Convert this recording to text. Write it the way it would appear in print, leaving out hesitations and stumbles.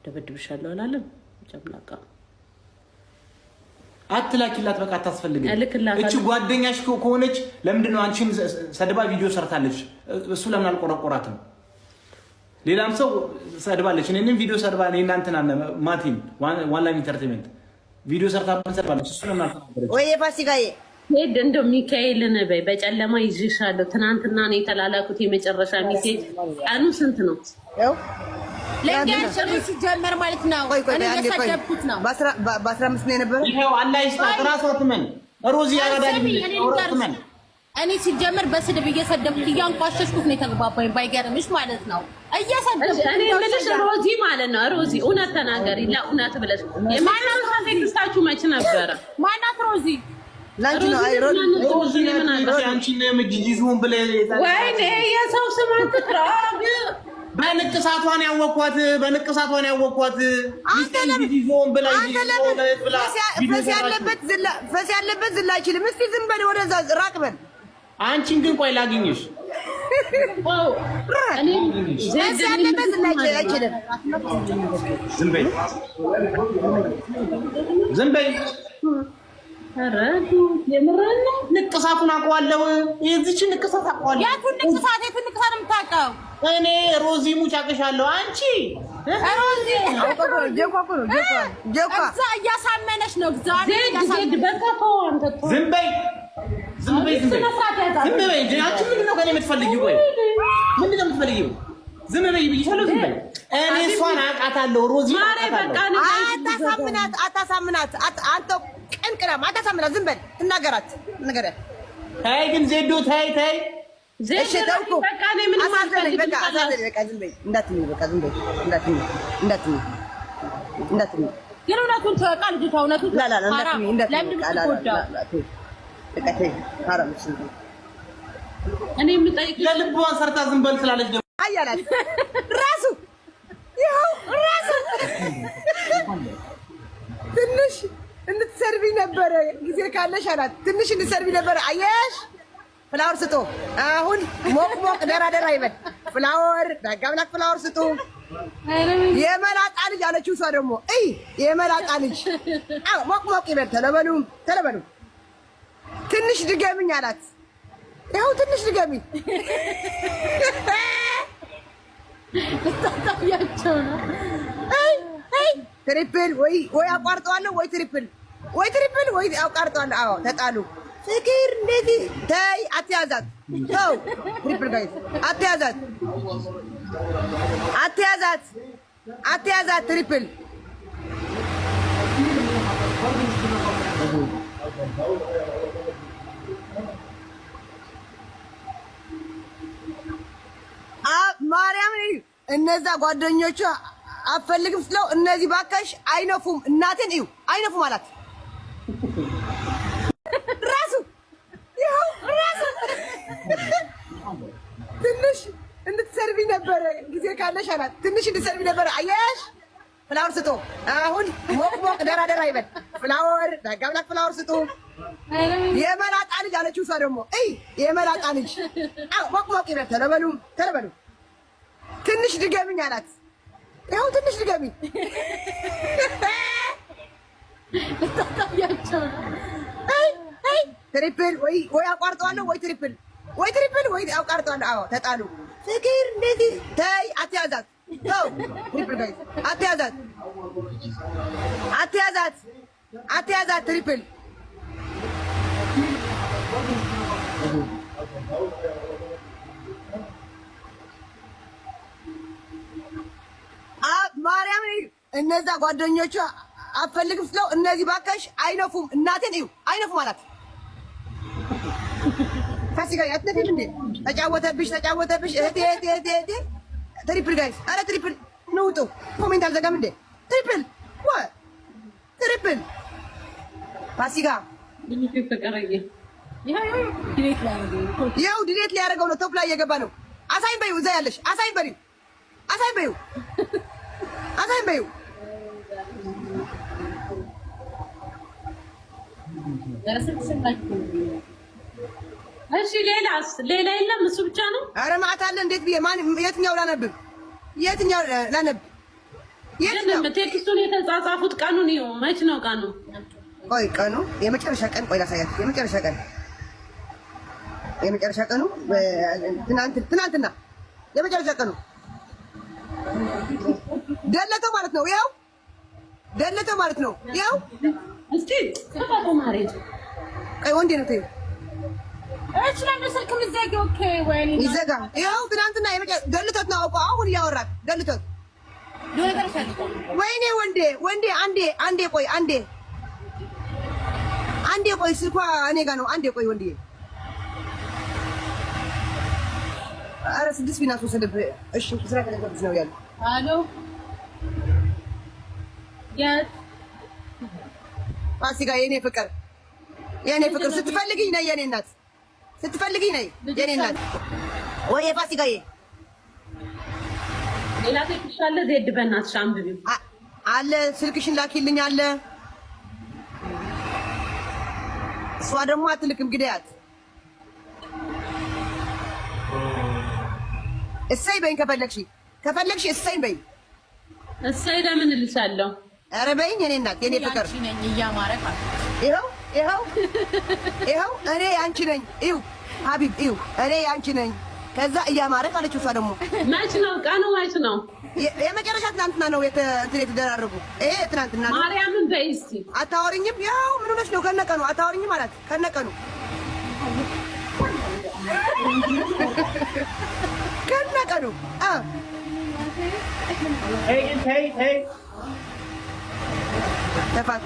ደበድብሻለሁ አላለም ጨምላቃ አትላኪላት በቃ አታስፈልግም እቺ ጓደኛሽ ከሆነች ለምንድነው አንቺን ሰድባ ቪዲዮ ሰርታለች እሱ ለምን አልቆረቆራትም ሌላም ሰው ሰድባለች እኔንም ቪዲዮ ሰድባ እኔ እናንተና ማቲን ዋን ላይን ኢንተርቴይንመንት ቪዲዮ ሰርታለች እሱ ለምን አልተናገረች ወይ ፋሲካዬ ሄድ እንደው ሚካኤልን በይ በጨለማ ይዤሻለሁ ትናንትና ነው የተላላኩት የመጨረሻ ሚሴጅ ቀኑ ስንት ነው ያው ለጋሽ ሲጀመር ማለት ነው እኔ የሰደብኩት ነው በ15 ነው የነበረው ይሄው አላህ ይስጣት ራሷ ትመን ሮዚ ያረዳል ይልኝ እኔ ሲጀመር በስድብ እየሰደብኩት እያንቋሸሽኩት ነው የተግባባኝ ባይገርምሽ ማለት ነው እየሰደብኩት እኔ ምንሽ ሮዚ ማለት ነው ሮዚ እውነት ተናገሪ ለእውነት ብለሽ የማናት ቴክስታችሁ መች ነበረ ማናት ሮዚ ላንቺ ነው አይሮን ሮዚ ነው አንቺ ነው የምጅጂዙን ብለ ወይኔ የሰው ስም አትጥራግ በንቅሳቷን ያወኳት ጅጂዙን ብላ ፈስ ያለበት ዝላ አይችልም እስቲ ዝም በል ወደዛ ራቅ በል አንቺን ግን ቆይ ላግኝሽ እኔ ፈስ ያለበት ዝላ አይችልም ዝም በይ አረዱ የምረና ንቅሳቱን አውቀዋለሁ የዚህችን ንቅሳት አውቀዋለሁ የቱን ንቅሳት የምታውቀው እኔ ሮዚ ሙጫቅሻለሁ አንቺ ሮዚ ጀኳ እዛ እያሳመነች ነው ዜድ በቃው አንተ ዝም በይ አንቺ ምንድነው ከኔ የምትፈልጊው ወይ ምንድነው የምትፈልጊው ዝም በይ ብዬሻለሁ ዝም በይ እኔ እሷን አውቃታለሁ ሮዚ አታሳምናት አንተ ቀንቅራም አታሳምናት ዝም በል ትናገራት ነገራት ታይ ግን ዜዶ ታይ ዜድ በቃ እኔ ምን ማድረግ በቃ ዝም በይ እንዳትሚ በቃ ዝም በይ እንዳትሚ ግን እውነቱን ተወቃ ልጅቷ እውነቱን እኔ የምጠይቅ ለልቧን ሰርታ ዝም በል ስላለች ደግሞ አያላት ራሱ ይኸው ራሱ ትንሽ እንድትሰርቢ ነበረ ጊዜ ካለሽ አላት ትንሽ እንድትሰርቢ ነበረ አየሽ ፍላወር ስጡ አሁን ሞቅ ደራ ይበል ፍላወር ዳጋብላክ ፍላወር ስጡ የመላጣ ልጅ አለችው እሷ ደግሞ የመላጣ ልጅ ሞቅ ይበል ተለበሉ ትንሽ ድገምኝ አላት ይኸው ትንሽ ድገሚ ታታያቸው ነው ትሪፕል ወይ አቋርጠዋለሁ ወይ ትሪፕል ወይ አቋርጠዋለሁ አዎ ተጣሉ ፍቅር እንደዚህ ተይ አትያዛት ተው ትሪፕል ጋይስ አትያዛት ትሪፕል ማርያም እነዛ ጓደኞቿ አፈልግም ስለው እነዚህ ባካሽ አይነፉም እናቴን እዩ አይነፉም አላት ራሱ ትንሽ እንድትሰርቢ ነበረ ጊዜ ካለሽ አላት ትንሽ እንድትሰርቢ ነበረ አየሽ ፍላወር ስጡ አሁን ሞቅ ደራ ይበል ፍላወር ዳጋብላክ ፍላወር ስጡ የመላጣ ልጅ አለችው እሷ ደግሞ የመላጣ ልጅ ሞቅ ይበል ተለበሉ ትንሽ ድገምኝ አላት ይኸው ትንሽ ድገሚ ታታያቸው ነው ትሪፕል ወይ አቋርጠዋለሁ ወይ ትሪፕል ወይ አቋርጠዋለሁ አዎ ተጣሉ ፍቅር እንደዚህ ተይ አትያዛት ተው ትሪፕል ጋይስ አትያዛት ትሪፕል ማርያም እነዛ ጓደኞቿ አፈልግም ስለው እነዚህ ባካሽ አይነፉም እናቴን እዩ አይነፉም አላት ፋሲካ አትነፊም እንዴ ተጫወተብሽ እህቴ ትሪፕል ጋይስ አረ ትሪፕል ንውጡ ኮሜንት አልዘጋም እንዴ ትሪፕል ፋሲካ ይኸው ዲሌት ሊያደርገው ነው ቶፕ ላይ እየገባ ነው አሳይን በይው እዛ ያለሽ አሳይን በይው እሺ ሌላ የለም እሱ ብቻ ነው ኧረ ማታ አለ እንዴት ብዬ ማን የትኛው ላነብ ቴክስቱን የተጻጻፉት ቀኑን ይኸው። መች ነው ቀኑ? ቆይ ቀኑ የመጨረሻ ቀን ቆይ ላሳያት። የመጨረሻ ቀኑ ትናንትና የመጨረሻ ቀኑ ደለተው ማለት ነው። ይኸው ደለተው ማለት ነው። ይኸው እስቲ ተባቆ ማሬት ቆይ ወንዴ ነው ተይው እሺ ለምስልክ ምዘጊ ኦኬ ወይ ይዘጋ። ይኸው ትናንትና ደልቶት ነው። አሁን እያወራት ደልቶት ወይኔ ወንዴ አንዴ ቆይ ስልኳ እኔ ጋር ነው። አንዴ ቆይ ወንዴ ኧረ 6 ቢና 3 ልብ እሺ ስራ ከነበርኩ ነው ያለው። አሎ የት ፋሲካ የኔ ፍቅር ስትፈልጊኝ ነይ የኔ እናት ስትፈልጊኝ ነይ የኔ እናት ወይ ፋሲካዬ ሌላ ቴክስት አለ ዜድ በእናትሽ አንብቢው አለ ስልክሽን ላኪልኝ አለ። እሷ ደግሞ አትልክም ግዳያት እሰይ በይኝ ከፈለግሽ እሰይ በይኝ። እሰይ ለምን እልሻለሁ? ኧረ በይኝ የኔ እናት የኔ ፍቅር ይኸው እኔ ያንቺ ነኝ። ይኸው ሀቢብ ይኸው እኔ ያንቺ ነኝ። ከዛ እያማረቅ አለችው። እሷ ደግሞ መች ነው ቀኑ? መች ነው? የመጨረሻ ትናንትና ነው የተደራረጉ። ይሄ ትናንትና ነው። ማርያምን በይ እስኪ አታወሪኝም? ያው ምን ሆነሽ ነው? ከነቀኑ አታወሪኝም አላት። ከነቀኑ ተፋቱ